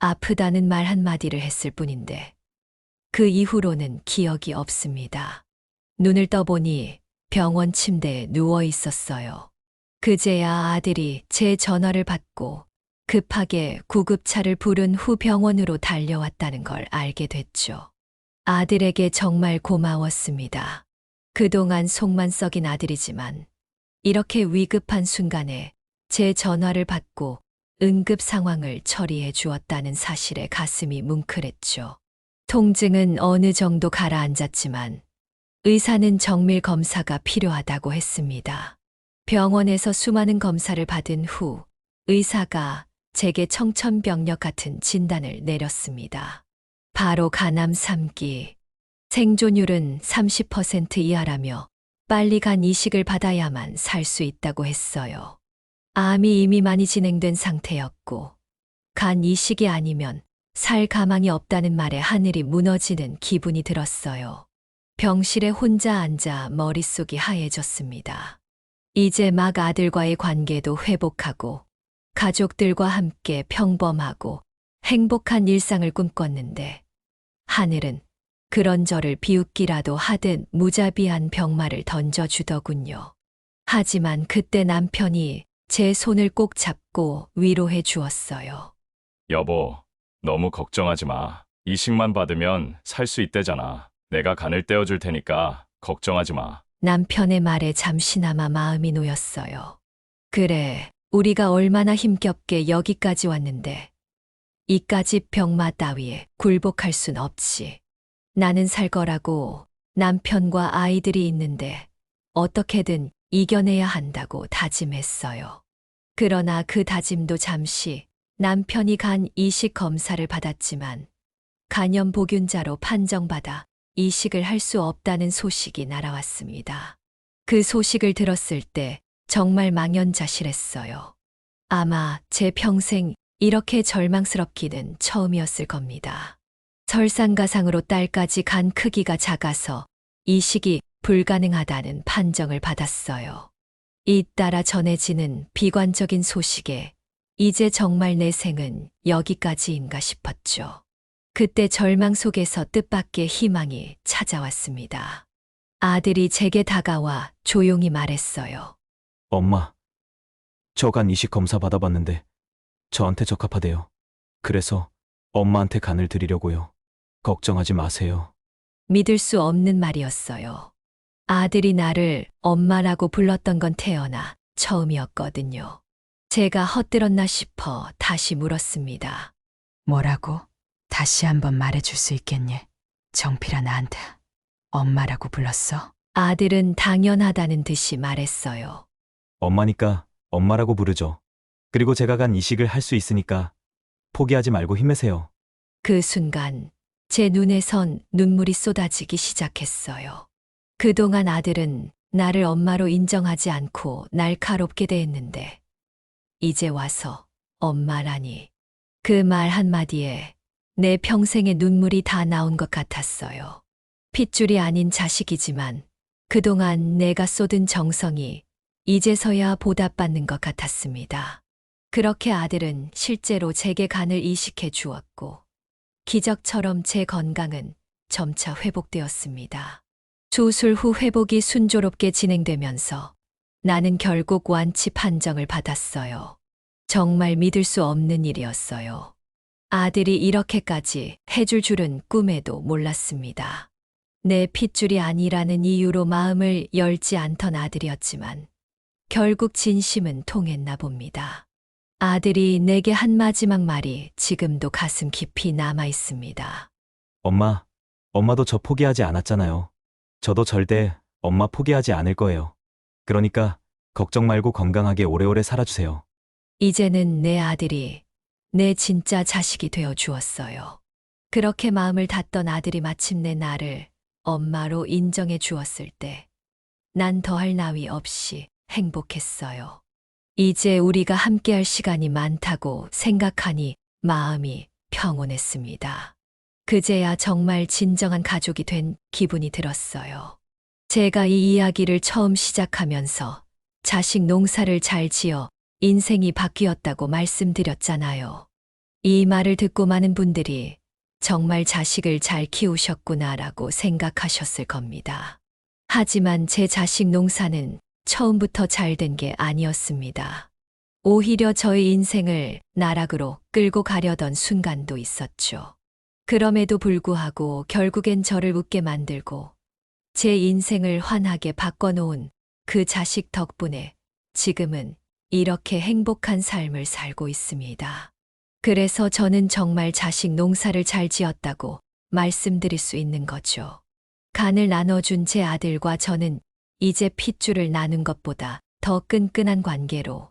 아프다는 말 한마디를 했을 뿐인데 그 이후로는 기억이 없습니다. 눈을 떠보니 병원 침대에 누워 있었어요. 그제야 아들이 제 전화를 받고 급하게 구급차를 부른 후 병원으로 달려왔다는 걸 알게 됐죠. 아들에게 정말 고마웠습니다. 그동안 속만 썩인 아들이지만 이렇게 위급한 순간에 제 전화를 받고 응급 상황을 처리해 주었다는 사실에 가슴이 뭉클했죠. 통증은 어느 정도 가라앉았지만 의사는 정밀 검사가 필요하다고 했습니다. 병원에서 수많은 검사를 받은 후 의사가 제게 청천벽력 같은 진단을 내렸습니다. 바로 간암 3기. 생존율은 30% 이하라며 빨리 간 이식을 받아야만 살 수 있다고 했어요. 암이 이미 많이 진행된 상태였고 간 이식이 아니면 살 가망이 없다는 말에 하늘이 무너지는 기분이 들었어요. 병실에 혼자 앉아 머릿속이 하얘졌습니다. 이제 막 아들과의 관계도 회복하고 가족들과 함께 평범하고 행복한 일상을 꿈꿨는데 하늘은 그런 저를 비웃기라도 하듯 무자비한 병마를 던져주더군요. 하지만 그때 남편이 제 손을 꼭 잡고 위로해 주었어요. 여보, 너무 걱정하지 마. 이식만 받으면 살 수 있대잖아. 내가 간을 떼어줄 테니까 걱정하지 마. 남편의 말에 잠시나마 마음이 놓였어요. 그래, 우리가 얼마나 힘겹게 여기까지 왔는데 이까지 병마 따위에 굴복할 순 없지. 나는 살 거라고 남편과 아이들이 있는데 어떻게든 이겨내야 한다고 다짐했어요. 그러나 그 다짐도 잠시 남편이 간 이식 검사를 받았지만 간염 보균자로 판정받아 이식을 할 수 없다는 소식이 날아왔습니다. 그 소식을 들었을 때 정말 망연자실했어요. 아마 제 평생 이렇게 절망스럽기는 처음이었을 겁니다. 설상가상으로 딸까지 간 크기가 작아서 이식이 불가능하다는 판정을 받았어요. 잇따라 전해지는 비관적인 소식에 이제 정말 내 생은 여기까지인가 싶었죠. 그때 절망 속에서 뜻밖의 희망이 찾아왔습니다. 아들이 제게 다가와 조용히 말했어요. 엄마, 저 간 이식 검사 받아봤는데 저한테 적합하대요. 그래서 엄마한테 간을 드리려고요. 걱정하지 마세요. 믿을 수 없는 말이었어요. 아들이 나를 엄마라고 불렀던 건 태어나 처음이었거든요. 제가 헛들었나 싶어 다시 물었습니다. 뭐라고? 다시 한번 말해줄 수 있겠니? 정필아 나한테 엄마라고 불렀어? 아들은 당연하다는 듯이 말했어요. 엄마니까 엄마라고 부르죠. 그리고 제가 간 이식을 할 수 있으니까 포기하지 말고 힘내세요. 그 순간 제 눈에선 눈물이 쏟아지기 시작했어요. 그동안 아들은 나를 엄마로 인정하지 않고 날카롭게 대했는데 이제 와서 엄마라니. 그 말 한마디에 내 평생의 눈물이 다 나온 것 같았어요. 핏줄이 아닌 자식이지만 그동안 내가 쏟은 정성이 이제서야 보답받는 것 같았습니다. 그렇게 아들은 실제로 제게 간을 이식해 주었고 기적처럼 제 건강은 점차 회복되었습니다. 수술 후 회복이 순조롭게 진행되면서 나는 결국 완치 판정을 받았어요. 정말 믿을 수 없는 일이었어요. 아들이 이렇게까지 해줄 줄은 꿈에도 몰랐습니다. 내 핏줄이 아니라는 이유로 마음을 열지 않던 아들이었지만 결국 진심은 통했나 봅니다. 아들이 내게 한 마지막 말이 지금도 가슴 깊이 남아 있습니다. 엄마도 저 포기하지 않았잖아요. 저도 절대 엄마 포기하지 않을 거예요. 그러니까 걱정 말고 건강하게 오래오래 살아주세요. 이제는 내 아들이 내 진짜 자식이 되어 주었어요. 그렇게 마음을 닫던 아들이 마침내 나를 엄마로 인정해 주었을 때 난 더할 나위 없이 행복했어요. 이제 우리가 함께할 시간이 많다고 생각하니 마음이 평온했습니다. 그제야 정말 진정한 가족이 된 기분이 들었어요. 제가 이 이야기를 처음 시작하면서 자식 농사를 잘 지어 인생이 바뀌었다고 말씀드렸잖아요. 이 말을 듣고 많은 분들이 정말 자식을 잘 키우셨구나라고 생각하셨을 겁니다. 하지만 제 자식 농사는 처음부터 잘 된 게 아니었습니다. 오히려 저의 인생을 나락으로 끌고 가려던 순간도 있었죠. 그럼에도 불구하고 결국엔 저를 웃게 만들고 제 인생을 환하게 바꿔놓은 그 자식 덕분에 지금은 이렇게 행복한 삶을 살고 있습니다. 그래서 저는 정말 자식 농사를 잘 지었다고 말씀드릴 수 있는 거죠. 간을 나눠준 제 아들과 저는 이제 핏줄을 나눈 것보다 더 끈끈한 관계로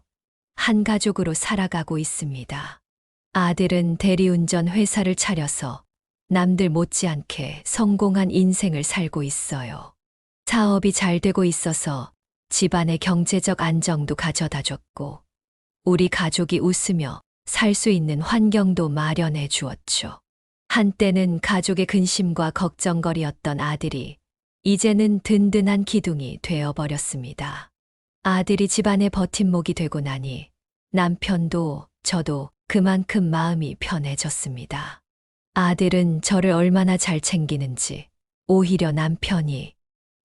한 가족으로 살아가고 있습니다. 아들은 대리운전 회사를 차려서 남들 못지않게 성공한 인생을 살고 있어요. 사업이 잘 되고 있어서 집안의 경제적 안정도 가져다 줬고 우리 가족이 웃으며 살 수 있는 환경도 마련해 주었죠. 한때는 가족의 근심과 걱정거리였던 아들이 이제는 든든한 기둥이 되어버렸습니다. 아들이 집안의 버팀목이 되고 나니 남편도 저도 그만큼 마음이 편해졌습니다. 아들은 저를 얼마나 잘 챙기는지 오히려 남편이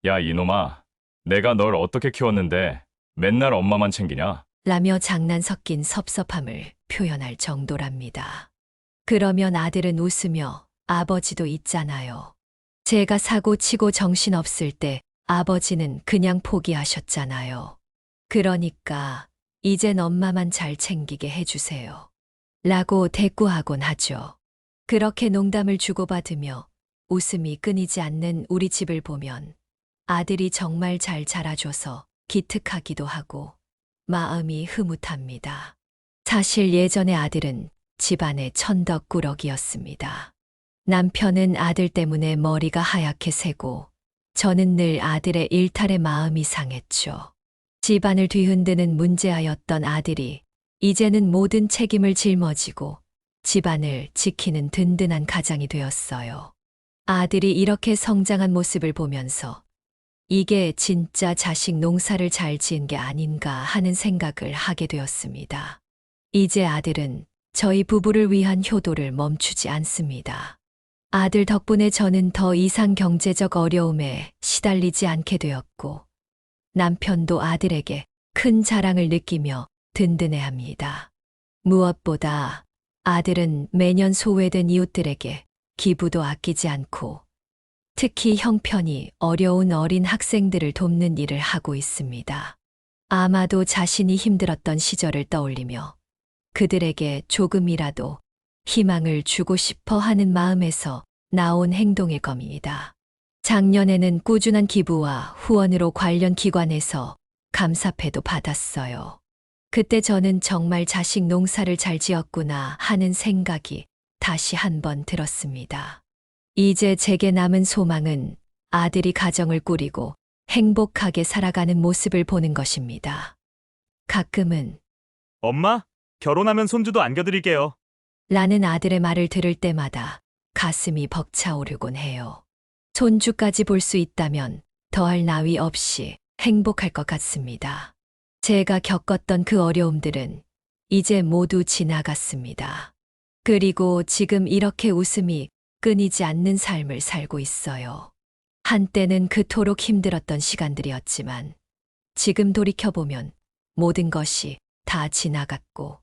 야, 이놈아. 내가 널 어떻게 키웠는데 맨날 엄마만 챙기냐? 라며 장난 섞인 섭섭함을 표현할 정도랍니다. 그러면 아들은 웃으며 아버지도 있잖아요. 제가 사고 치고 정신없을 때 아버지는 그냥 포기하셨잖아요. 그러니까 이젠 엄마만 잘 챙기게 해주세요. 라고 대꾸하곤 하죠. 그렇게 농담을 주고받으며 웃음이 끊이지 않는 우리 집을 보면 아들이 정말 잘 자라줘서 기특하기도 하고 마음이 흐뭇합니다. 사실 예전에 아들은 집안의 천덕꾸러기였습니다. 남편은 아들 때문에 머리가 하얗게 새고 저는 늘 아들의 일탈에 마음이 상했죠. 집안을 뒤흔드는 문제아였던 아들이 이제는 모든 책임을 짊어지고 집안을 지키는 든든한 가장이 되었어요. 아들이 이렇게 성장한 모습을 보면서 이게 진짜 자식 농사를 잘 지은 게 아닌가 하는 생각을 하게 되었습니다. 이제 아들은 저희 부부를 위한 효도를 멈추지 않습니다. 아들 덕분에 저는 더 이상 경제적 어려움에 시달리지 않게 되었고 남편도 아들에게 큰 자랑을 느끼며 든든해합니다. 무엇보다 아들은 매년 소외된 이웃들에게 기부도 아끼지 않고 특히 형편이 어려운 어린 학생들을 돕는 일을 하고 있습니다. 아마도 자신이 힘들었던 시절을 떠올리며 그들에게 조금이라도 희망을 주고 싶어 하는 마음에서 나온 행동일 겁니다. 작년에는 꾸준한 기부와 후원으로 관련 기관에서 감사패도 받았어요. 그때 저는 정말 자식 농사를 잘 지었구나 하는 생각이 다시 한번 들었습니다. 이제 제게 남은 소망은 아들이 가정을 꾸리고 행복하게 살아가는 모습을 보는 것입니다. 가끔은 엄마, 결혼하면 손주도 안겨드릴게요. 라는 아들의 말을 들을 때마다 가슴이 벅차오르곤 해요. 손주까지 볼 수 있다면 더할 나위 없이 행복할 것 같습니다. 제가 겪었던 그 어려움들은 이제 모두 지나갔습니다. 그리고 지금 이렇게 웃음이 끊이지 않는 삶을 살고 있어요. 한때는 그토록 힘들었던 시간들이었지만 지금 돌이켜보면 모든 것이 다 지나갔고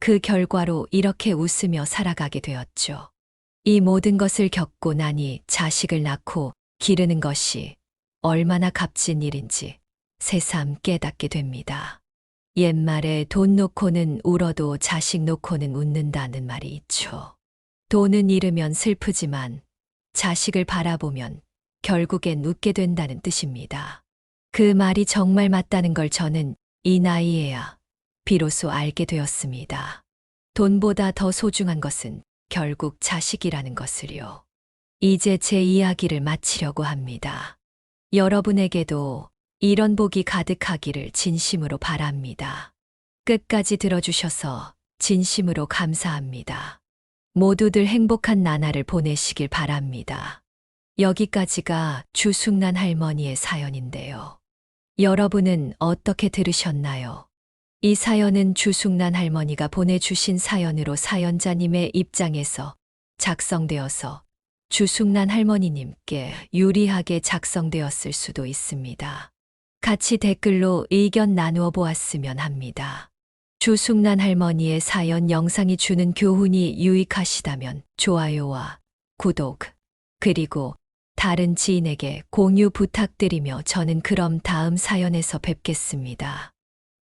그 결과로 이렇게 웃으며 살아가게 되었죠. 이 모든 것을 겪고 나니 자식을 낳고 기르는 것이 얼마나 값진 일인지 새삼 깨닫게 됩니다. 옛말에 돈 놓고는 울어도 자식 놓고는 웃는다는 말이 있죠. 돈은 잃으면 슬프지만 자식을 바라보면 결국엔 웃게 된다는 뜻입니다. 그 말이 정말 맞다는 걸 저는 이 나이에야 비로소 알게 되었습니다. 돈보다 더 소중한 것은 결국 자식이라는 것을요. 이제 제 이야기를 마치려고 합니다. 여러분에게도 이런 복이 가득하기를 진심으로 바랍니다. 끝까지 들어주셔서 진심으로 감사합니다. 모두들 행복한 나날을 보내시길 바랍니다. 여기까지가 주숙란 할머니의 사연인데요. 여러분은 어떻게 들으셨나요? 이 사연은 주숙란 할머니가 보내주신 사연으로 사연자님의 입장에서 작성되어서 주숙란 할머니님께 유리하게 작성되었을 수도 있습니다. 같이 댓글로 의견 나누어 보았으면 합니다. 주숙란 할머니의 사연 영상이 주는 교훈이 유익하시다면 좋아요와 구독, 그리고 다른 지인에게 공유 부탁드리며 저는 그럼 다음 사연에서 뵙겠습니다.